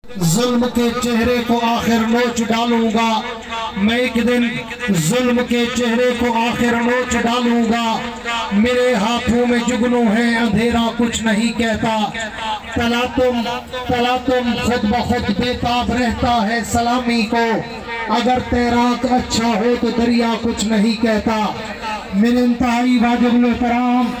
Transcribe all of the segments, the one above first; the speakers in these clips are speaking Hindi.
जुल्म के चेहरे को आखिर नोच डालूंगा, मैं एक दिन जुल्म के चेहरे को आखिर नोच डालूंगा। मेरे हाथों में जुगनू है, अंधेरा कुछ नहीं कहता। तला तुम खुद ब खुद बेताब रहता है सलामी को, अगर तैराक अच्छा हो तो दरिया कुछ नहीं कहता। मेरे इंतहाई वाजिबुल एहतराम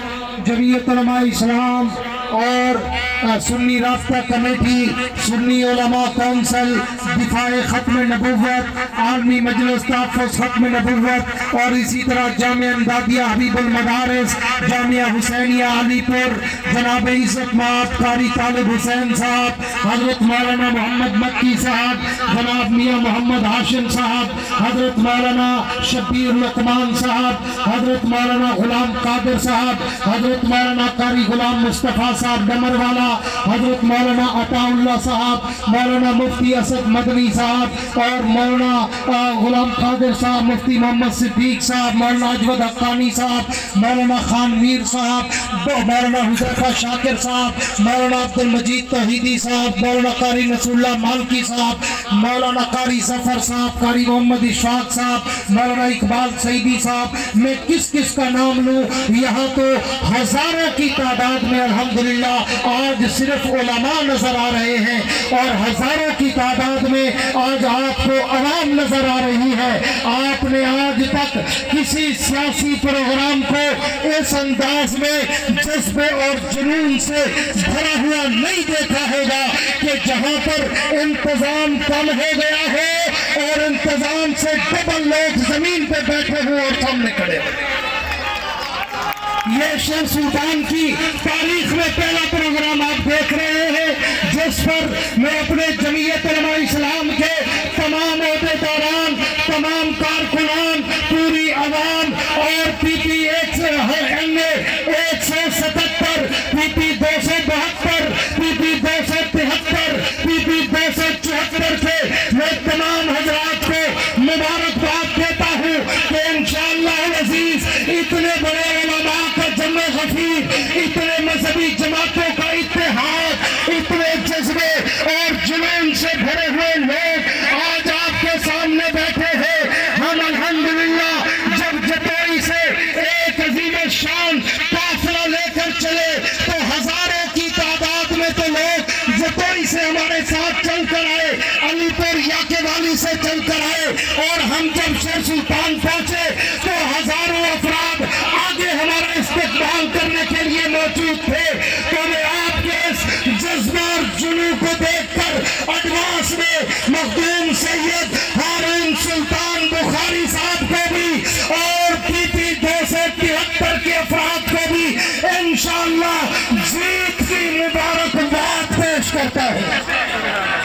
जमीयत उलमा इस्लाम और सुन्नी रास्ता कमेटी, सुन्नी उलमा कौंसिल, दिफाए खत्म नबुव्वत, आलमी मजलिस तहफ़्फ़ुज़ खत्म नबुव्वत और इसी तरह जामिया इमदादिया हबीबुल मदारिस, जामिया हुसैनिया अलीपुर, जनाब इज़्ज़त माब कारी तालिब हुसैन साहब, हजरत मौलाना मोहम्मद मक्की साहब, जनाब मियाँ मोहम्मद हाशिम साहब, हजरत मौलाना शब्बीर लकमान साहब, हजरत मौलाना गुलाम कादिर साहब, हजरत मौलाना कारी गुलाम मुस्तफ़ा साहब डमरवाला, हजरत मौलाना अताउल्लाह साहब, मौलाना मुफ्ती असद मदनी साहब और मौलाना गुलाम कादिर साहब, मुफ्ती मोहम्मद सिद्दीक साहब, मौलाना अजवद हक्कानी साहब, मौलाना खान मीर साहब, मौलाना हुज़ैफा शाकिर साहब, मौलाना अब्दुल मजीद तौहीदी साहब, मौलाना कारी नसरुल्लाह मालकी साहब, मौलाना कारी जफर साहब, कारी मोहम्मद इशफाक साहब, मौलाना इकबाल सईदी साहब। मैं किस किस का नाम लूँ? यहाँ तो हजारों की तादाद में अल्हम्दुलिल्लाह आज सिर्फ उलमा नजर आ रहे हैं और हजारों की तादाद में आज आपको आवाम नजर आ रही है। आपने आज तक किसी सियासी प्रोग्राम को इस अंदाज में जज्बे और जुनून से भरा हुआ नहीं देखा होगा कि जहां पर इंतजाम कम हो गया है और इंतजाम से डबल लोग जमीन पे बैठे हुए और सामने खड़े हुए। ये शेर सुल्तान की तारीख में पहला प्रोग्राम आप देख रहे हैं जिस पर मैं अपने जमीयत उलमा इस्लाम के तमाम ओहदेदारान, तमाम कारकुनान, पूरी आवाम और पीपी 177, पीपी 272, पीपी 273, पीपी 274 के मैं तमाम हजरात को मुबारकबाद देता हूँ कि इंशाअल्लाह अज़ीज इतने बड़े उलमा का जम्मे गफीर, इतने मजहबी जमातों का इत्तेहाद, इतने जज्बे और जुनून से भरे हुए लोग आज आपके सामने बैठे हैं। हम अल्हम्दुलिल्लाह जब जतोई से एक अजीम शान काफिला लेकर चले तो हजारों की तादाद में तो लोग जतोई से हमारे साथ चल कर आए, अलीपुर याकेवाली से चल कर आए और हम जब शेर सुल्तान पहुंचे तो हजारों अफराद आगे हमारा इस्तेमाल करने के लिए मौजूद थे। तो मैं आपके इस जज्बा और जुनून को देखकर एडवांस में मखदूम सैयद हारून सुल्तान बुखारी साहब को भी और पीपी 273 के अफराद को भी इंशाअल्लाह जीत की मुबारकबाद पेश करता है।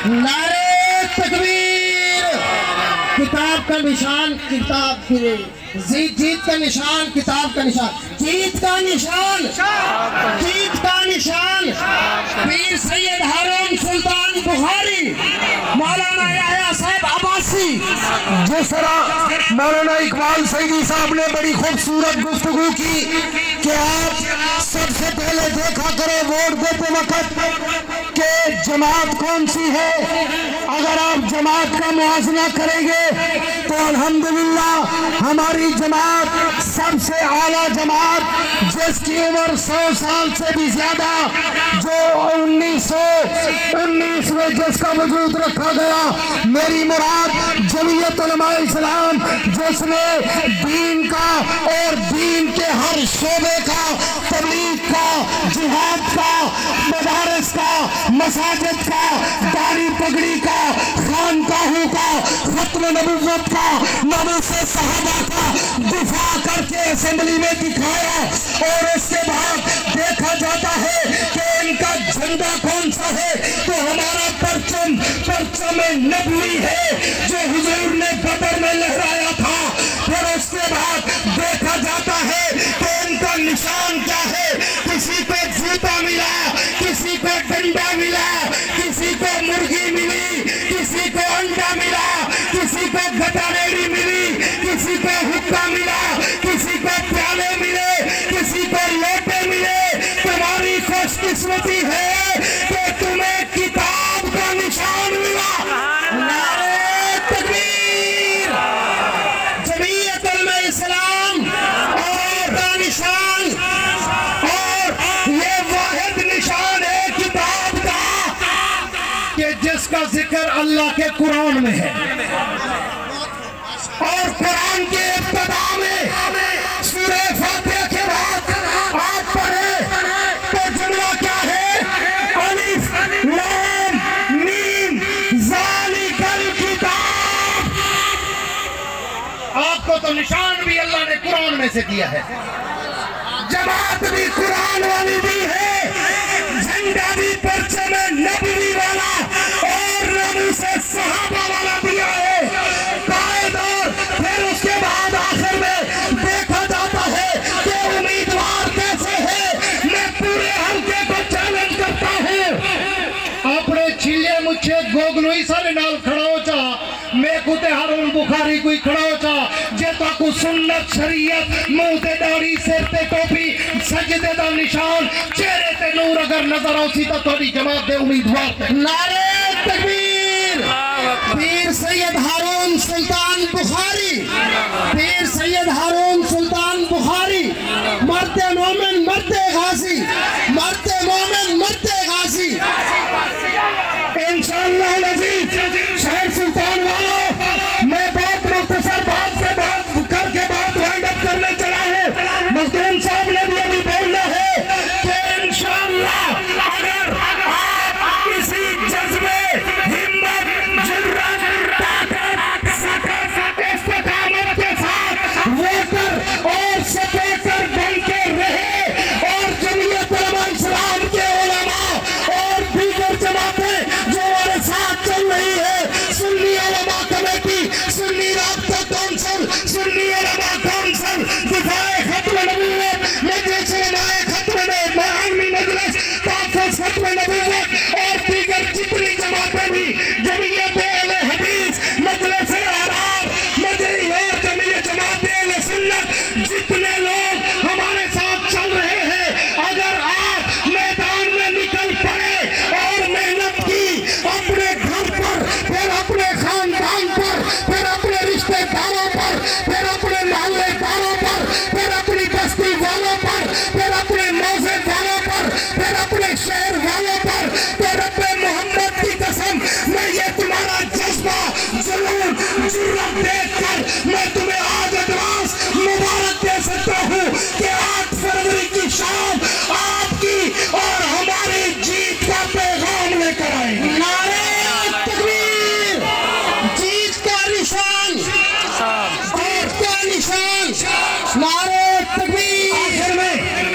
नारे तकबीर। किताब का निशान, किताब की जीत का निशान, किताब का निशान, जीत का निशान, जीत का निशान पीर सैयद हारून सुल्तान बुखारी, मौलाना याया साहब अब्बासी। जिस तरह मौलाना इकबाल सईदी साहब ने बड़ी खूबसूरत गुफ्तगू की कि आप सबसे पहले देखा करो वोट देते वक्त कि जमात कौन सी है। अगर आप जमात का मुआजना करेंगे तो अल्हम्दुलिल्लाह हमारी जमात सबसे आला जमात जिसकी उम्र 100 साल से भी ज्यादा, जो 1919 में जिसका वजूद रखा गया, मेरी मुराद जमीयत उलमा इस्लाम जिसने दीन का और दीन के हर शोबे का, तबलीग का, जिहाद का, मदारिस का, मसाजिद का, दाढ़ी पगड़ी का, खानकाहों का, खत्म नबुव्वत का, नबी से सहाबा का दिफा करके असेंबली में दिखाया और उसके बाद देखा जाता है कि इनका झंडा कौन सा है तो हमारा परचम परचम नबवी है जो हुजूर ने बदर में लहराया था। फिर उसके बाद देखा जाता है कि इनका निशान क्या है। किसी को जूता मिला, किसी को डंडा मिला, किसी को मुर्गी मिली, किसी को अंडा मिला, किसी को गटारेड़ी मिली, किसी को हुक्का मिला, किसी को प्याले मिले, किसी को लोटे मिले। तुम्हारी खुशकिस्मती है कि तुम्हें किताब का निशान कि जिसका जिक्र अल्लाह के कुरान में है और कुरान के इब्तिदा में सूरह फातिहा के बाद आप पढ़े तो जुमला क्या है? अलिफ लाम मीम ज़ालिकल किताब। आपको तो निशान भी अल्लाह ने कुरान में से दिया है, जमात भी कुरान वाली दी है, झंडा भी परचम नबवी वाला और नबी से सहाबा वाला दिया है कायद। और फिर उसके बाद आखिर में देखा जाता है कि उम्मीदवार कैसे है। मैं पूरे हल्के को चैलेंज करता हूँ, अपने छिले मुझे गोगनोई सारे नाल खड़ा हो चा, मैं कुते हारून बुखारी कोई खड़ा हो चा जे ताकू सुन्नत शरीयत मुंह ते दाढ़ी सिर ते टोपी सजदे दा निशान चेहरे ते नूर अगर नजर आउसी तो थोड़ी जमात दे उम्मीदवार। नारे तकबीर। पीर सैयद हारून सुल्तान बुखारी, पीर सैयद हारून सुल्तान बुखारी, मरते मोमिन मरते गाजी, मरते मोमिन मरते गाजी। इंशाअल्लाह नजीब शहर सुल्तान वालों, मैं बहुत मुख्तसर बात से बात करके बात वाइंड अप करने चला हूँ। मखदूम साहब ने भी अभी बोलना है कि इंशाअल्लाह अगर आप इसी जज्बे हिम्मत जुर्रत ताकत सकत इस्तिकामत के साथ वोटर और सपोर्टर बन के रहे और जमीयत उलमा इस्लाम के उलमा और दीगर जमातें जो हमारे साथ चल रही है, सुन्नी उलमा कमेटी, सुन्नी राब्ता काउंसिल, सुन्नी उलमा काउंसिल, दिफाए खत्म नबूवत, मजलिस उलमाए खत्म आलमी मजलिस, ताक़त खत्म नबूवत और दीगर जितनी जमातें भी जमीयत अहले हदीस, मजलिस आराम, मजलिस और जमीयत जमात अहले सुन्नत, जितने लोग हमारे साथ चल रहे हैं, अगर आप मैदान में निकल पड़े और मेहनत की अपने घर पर, फिर अपने खानदान पर, फिर अपने रिश्तेदारों पर, फिर अपने मोहल्लेदारों पर, फिर अपनी बस्ती वालों पर, फिर अपने मौजे वालों पर, फिर अपने शहर वालों पर, फिर अपने मोहम्मद की कसम मैं ये तुम्हारा जज्बा जुनून जुर्रत देखकर मैं तुम्हें आज एडवांस मुबारक दे सकता हूँ कि 8 फरवरी की शाम आपकी और हमारी जीत का पैगाम लेकर आए। नारे तकबीर। जीत का निशान, जीत का निशान, नारे तकबीर।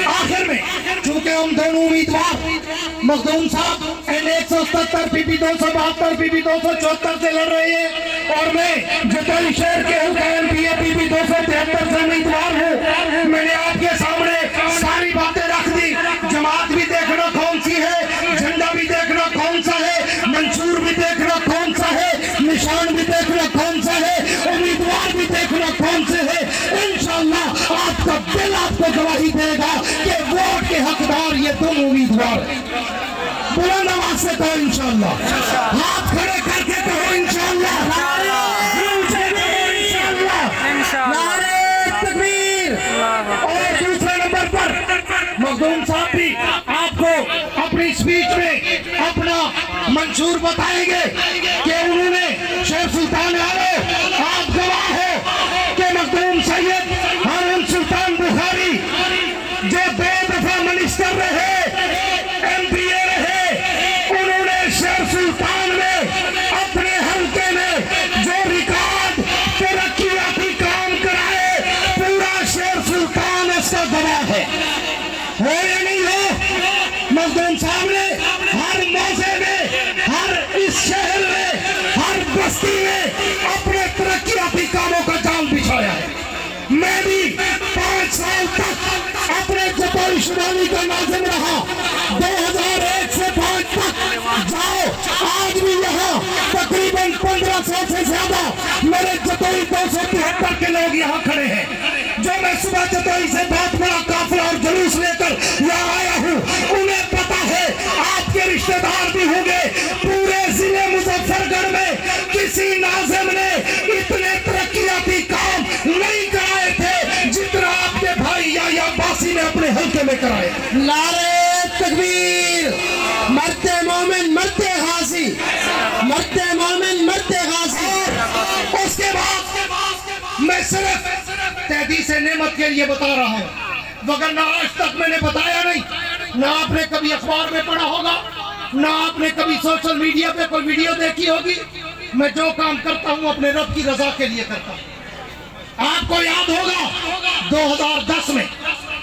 आखिर में चूंकि हम दोनों उम्मीदवार मखदूम साहब N177 PP 272 PP 274 से लड़ रहे हैं और मैं जतोई शहर के MPA PP 273 से उम्मीदवार हूँ। मैंने आपके सामने सारी बातें रख दी, जमात भी देखना कौन सी है, झंडा भी देखना कौन सा है, मंशूर भी देखना कौन सा है, निशान भी देखना कौन सा है, उम्मीदवार भी देखना कौन से है। इंशाअल्लाह आपका दिल आपको गवाही देगा कि वोट के हकदार ये तुम उम्मीदवार। बुलंद आवाज से कहो इंशाअल्लाह, हाथ खड़े करके कहो इंशाअल्लाह, नारे तकबीर। और दूसरे नंबर पर मखदूम साहब भी आपको अपनी स्पीच में अपना मंशूर बताएंगे कि उन्होंने शेख सुल्तान वालों आप गवाह हो कि मखदूम सैयद हारून सुल्तान बुखारी जो 2 दफा मिनिस्टर रहे, MPA रहे, उन्होंने शेख सुल्तान में अपने हल्के में जो रिकॉर्ड तरक्कियाती काम कराए, पूरा शेख सुल्तान इसका गवाह है। हो या नहीं हो? मखदूम साहब ने हर मौजे में, हर इस शहर में, हर बस्ती में अपने तरक्कियाती कामों का जाल बिछाया है। मैं भी 5 साल तक अपने जतोई शुमानी का नाज़िम रहा, 2001 से 5 तक जाओ, आज भी यहाँ तकरीबन 1500 से ज्यादा मेरे जतोई 273 के लोग यहाँ खड़े हैं। जो मैं सुबह जतोई से बहुत बड़ा काफिला और जुलूस लेकर यहाँ आया हूँ, उन्हें पता है आपके रिश्तेदार भी होंगे। पूरे जिले मुजफ्फरगढ़ में किसी नाज़िम ने इतने तरक्कियाती काम नहीं कराए थे जितना आपके भाई या बासी ने अपने हल्के में कराए। नारे तकबीर। मरते मोमिन मरते हाजी। हदीस नेमत के लिए बता रहा हूँ, वगरना आज तक मैंने बताया नहीं। ना आपने कभी अखबार में पढ़ा होगा, ना आपने कभी सोशल मीडिया पे कोई वीडियो देखी होगी। मैं जो काम करता हूँ अपने रब की रजा के लिए करता हूँ। आपको याद होगा 2010 में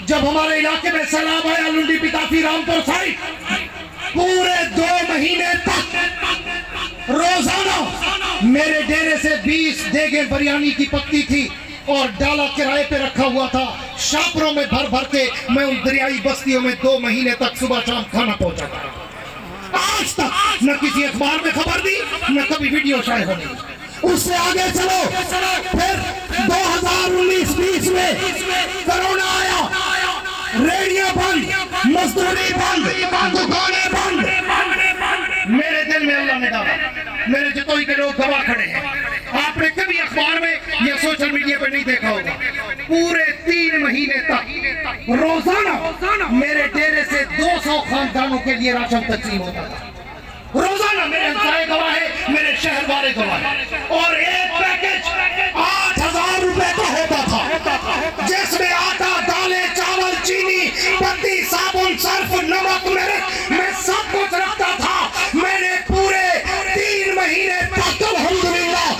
जब हमारे इलाके में सैलाब आया, लुंडी पिताफी रामपुर साइड, पूरे 2 महीने तक रोजाना मेरे डेरे से 20 देगे बिरयानी की पकती थी और डाला किराए पे रखा हुआ था। शापरों में भर भर के मैं उन दरियाई बस्तियों में 2 महीने तक सुबह शाम खाना पहुंचाता था। आज तक न किसी अखबार में खबर दी, न कभी वीडियो शाये होने। उससे आगे चलो, फिर 2019-20 में कोरोना आया, रेडियो बंद, मजदूरी बंद, दुकानें बंद। मेरे दिल में अल्लाह ने डाला, मेरे जतोई के लोग गवाह खड़े हैं। आपने कभी अखबार में या सोशल मीडिया पे नहीं देखा होगा, पूरे 3 महीने तक रोजाना मेरे डेरे से 200 खानदानों के लिए राशन तकसीम होता था। रोजाना मेरे हमसाए गवाह है, मेरे शहर वाले गवाह है। और एक पैकेज 8000 रुपए का होता था, जिसमें आटा, दालें, चावल, चीनी, पत्ती, साबुन, सर्फ, नमक, मिर्च, मैं सब कुछ रखता था। मैंने पूरे 3 महीने तक अल्हम्दुलिल्लाह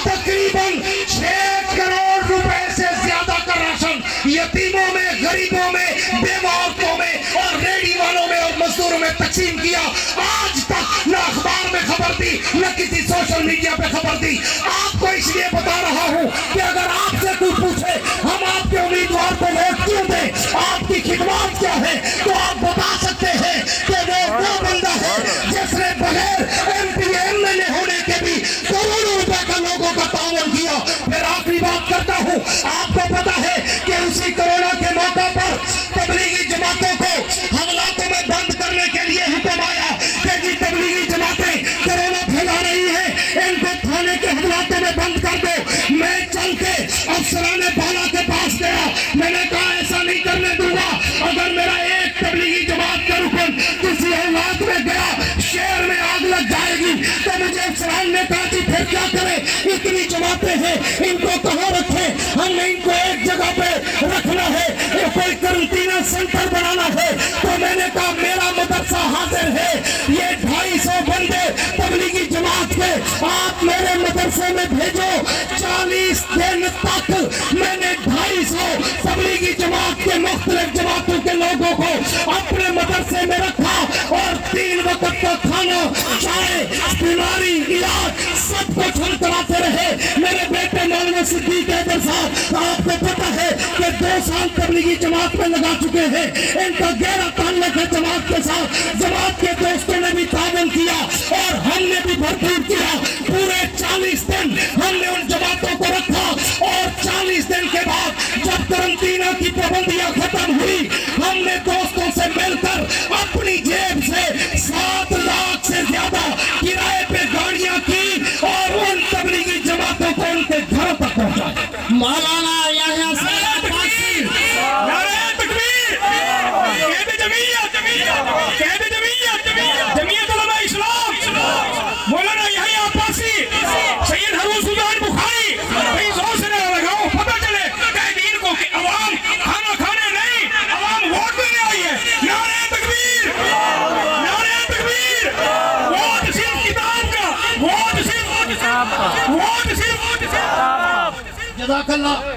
तकरीबन 6 करोड़ रुपए से ज्यादा का राशन यतीमों में, गरीबों में, बेवा औरतों में और रेडी वालों में और मजदूरों में तकसीम किया। आज तक न अखबार में खबर दी, न किसी सोशल मीडिया पे खबर दी। आपको इसलिए बता रहा हूँ कि अगर आपसे कोई पूछे हम आपके उम्मीदवार को वोट क्यों दें, आपकी खिदमत क्या है, तो आप बता सकते हैं कि वो बंदा है जिसने बगैर MP MLA होने के भी करोड़ों रुपए का लोगों का तावन किया। फिर आखिरी बात करता हूँ, आपको पता है कि उसी कोरोना के मौका पर तबलीगी जमातों को हवालातों में बंद करने के लिए हुक्म आया कि जी तबलीगी जमातें कोरोना फैला रही है, इनको थाने के हवालातों में बंद कर दो। मैं चल के अफसराने बाला के पास गया, मैंने कहा ऐसा नहीं करने दूंगा। अगर मेरा एक तबलीगी जमात का रुकन किसी हालात में गया, शहर में आग लग जाएगी, तो मुझे अफसरान ने कहा कि फिर क्या करें, इतनी जमातें हैं, इनको कहाँ रखें, हमने इनको एक जगह पे रखना है, कोई क्वारंटीन सेंटर बनाना है। तो मैंने कहा मेरा मदरसा हाजिर है, ये 250 बंदे तबलीगी जमात के आप मेरे मदरसे में भेजो। 40 दिन तक मैंने 250 तबलीगी जमात के मुख्तलिफ जमातों के लोगों को अपने मदरसे में रखा और 3 वक्त का खाना, चाय, बीमारी, इलाज सब कुछ हम कराते रहे। मेरे बेटे मौलाना सिद्दीक हैदर साहब, आपको पता है कि 2 साल तबलीगी जमात में लगा चुके हैं, इनका गहरा ताल्लुक है जमात के साथ। जमात के दोस्तों ने भी तावन किया और हमने भी भरपूर किया। पूरे 40 दिन हमने उन जमातों को रखा और 40 दिन के बाद जब क्वारंटीना की पाबंदियां खत्म हुई, हमने दोस्तों से मिलकर अपनी जेब से 7 लाख से ज्यादा किराए पे गाड़ियां की और उन तबलीगी जमातों को उनके घरों तक पहुंचा। मौलाना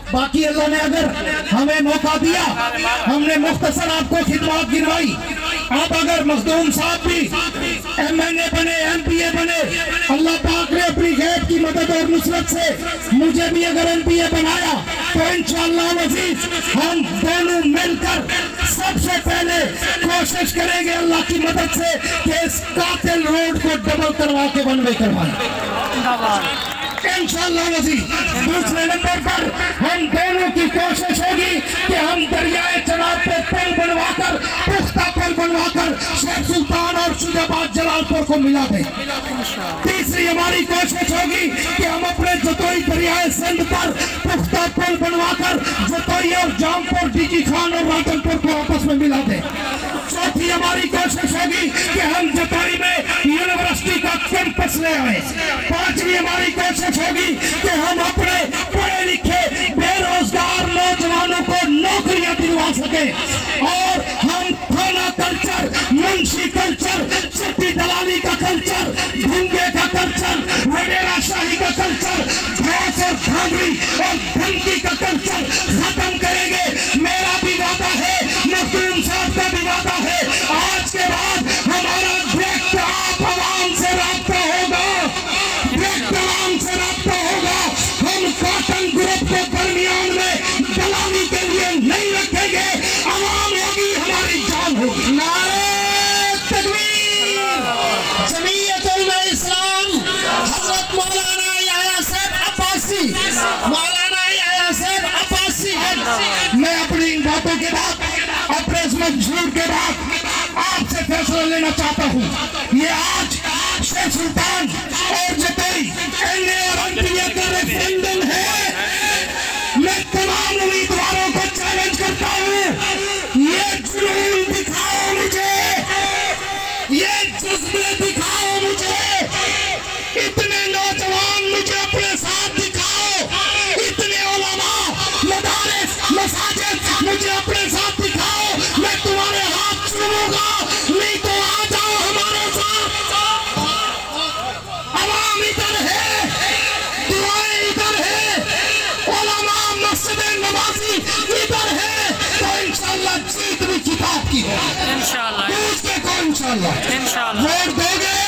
बाकी अल्लाह ने अगर हमें मौका दिया, हमने मुख्तसर आपको खिदमत गिनवाई। आप अगर मखदूम साहब भी MLA बने, MPA बने, अल्लाह पाक ने अपनी गैब की मदद और नुसरत से मुझे भी अगर MPA बनाया तो इंशाअल्लाह अज़ीज हम दोनों मिलकर सबसे पहले कोशिश करेंगे अल्लाह की मदद से कि इस कातिल रोड को डबल करवा के वन वे करवाएं इंशाअल्लाह अज़ीज। दूसरे नंबर पर हम दोनों की कोशिश होगी कि हम दरियाए चनाब पे पुल बनवाकर, पुख्ता पुल बनवाकर शेख सुल्तान और शुजाबाद जलालपुर को मिला दें। तीसरी हमारी कोशिश होगी कि हम अपने जतोई दरियाए सिंध पर पुख्ता पुल बनवाकर जतोई और जामपुर, डीजी खान और राजनपुर को आपस में मिला दें। चौथी हमारी कोशिश होगी कि हम जतोई में यूनिवर्सिटी का कैंपस ले आए। पांचवी हमारी कोशिश होगी कि हम अपने पढ़े लिखे बेरोजगार नौजवान जा सके और हम थाना कल्चर, मुंशी कल्चर, चिट्ठी दलाली का कल्चर, भूंगे का कल्चर, वडेरा शाही का कल्चर, घोष और धांधली और धमकी का कल्चर खत्म करेंगे। मेरा भी वादा है, मखदूम साहब का भी वादा है, आज के बाद हमारा डायरेक्ट आप आवाम से राब्ता होगा, डायरेक्ट आवाम से राब्ता होगा। हम कॉटन ग्रुप को दरमियान में दलाली के लिए नहीं रखेंगे, आवाम होगी हमारी जान होगी। नारे तकबीर, जमीयत उलमा इस्लाम, हजरत मौलाना याह्या साहब अब्बासी, मौलाना याह्या साहब अब्बासी। मैं अपनी इन बातों के बाद, अपने इस मंजूर के बाद आपसे फैसला लेना चाहता हूँ। ये आज शेख सुल्तान और जतई एनए और एनपीए का रेफरेंडम है। मैं तमाम उम्मीदवारों को चैलेंज करता हूँ, ये जुनून दिखाओ मुझे, ये जज्बे दिखाओ मुझे, इतने नौजवान मुझे अपने साथ दिखाओ, इतने उलमा, मदारिस, मसाजिद मुझे अपने साथ दिखाओ। मैं तुम्हारे हाथ चूमूंगा, नहीं तो आ जाओ हमारे साथ। अवाम इधर है, दुआएं इधर है, उलमा, मस्जिद नमाजी इधर है, तो इंशाअल्लाह जीत भी किताब की है। इंशाअल्लाह दूसरे को इंशाअल्लाह वोट दोगे,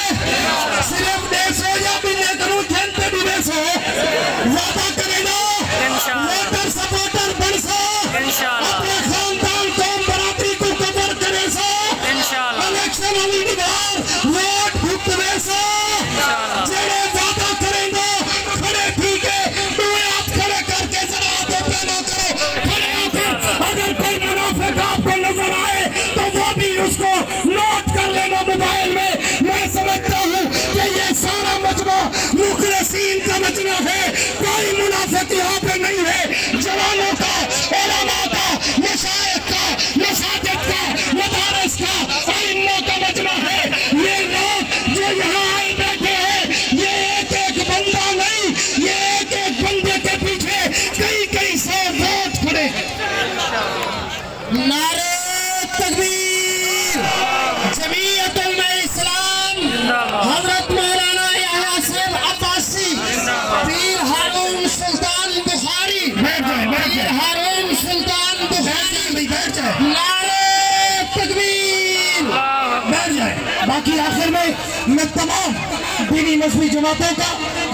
सिर्फ 150 या भी ले करूं जनते भी 150 वादा करेगा, वोटर सपोर्टर बन सो, अपने खानदान कौम बरादरी को कवर करे सो, इलेक्शन वाली निगार वोट भुगतवे सो, जेड़े वादा करेंगे खड़े ठीक है, दुए हाथ खड़े करके जरा हाथों पे ना करो, खड़े होकर अगर कोई मुनाफिक आपको नजर आए तो वो भी उसको नोट कर लेना मोबाइल में। मैं समझता हूँ कि ये सारा मजमा मुखलसीन का मजमा है, कोई मुनाफिक यहाँ पे नहीं है। जवानों का, उलमा का, मशाइख का, मसाजिद का, मदारिस का, इल्मों का मजमा है। ये लोग जो यहाँ आए बैठे हैं, ये एक एक बंदा नहीं, ये एक एक बंदे के पीछे कई कई सौ वोट खड़े हैं। नारे तकबीर, जमीयत उलमा इस्लाम, हजरत मौलाना याह्या साहब अब्बासी, पीर हारून सुल्तान बुखारी, पीर हारून सुल्तान बुखारी, नारे तकबीर, बैठ जाए। बाकी आखिर में मैं तमाम दीनी मजहबी जमातों का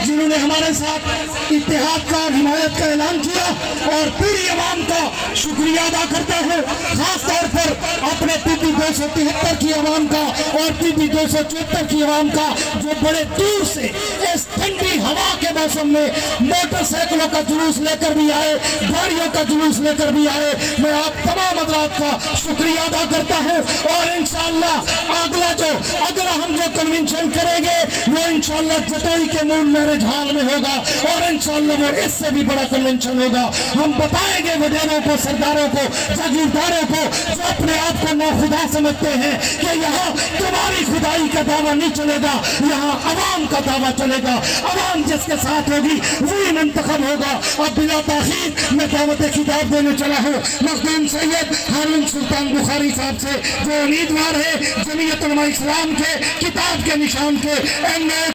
जिन्होंने हमारे साथ इत्तेहाद का, हिमायत का ऐलान किया और पूरी अवाम का शुक्रिया अदा करता हूँ, खास तौर पर अपने पीपी 273 की अवाम का और पीपी 274 की अवाम का, जो बड़े दूर से इस ठंडी हवा के मौसम में मोटरसाइकिलों का जुलूस लेकर भी आए, गाड़ियों का जुलूस लेकर भी आए। मैं आप तमाम हज़रात का शुक्रिया अदा करता हूँ और इंशाअल्लाह अगला अगला हम जो कन्वेंशन करेंगे वो इंशाअल्लाह जतई के मूल मैरिज हॉल में होगा और इंशाअल्लाह वो इससे भी बड़ा कन्वेंशन होगा। हम बताएंगे वडेरों को, सरदारों को, जागीरदारों को जो अपने आप को नाखुदा समझते हैं कि यहाँ तुम्हारी खुदाई का दावा नहीं चलेगा, यहाँ अवाम का दावा चलेगा। अवाम जिसके साथ होगी वही मुंतखब होगा। अब बिला ताखीर मैं दावत खिताब देने चला हूँ मखदूम सैयद हारून सुल्तान बुखारी साहब से, जो उम्मीदवार है जमीयत उलमा इस्लाम के किताब के निशान के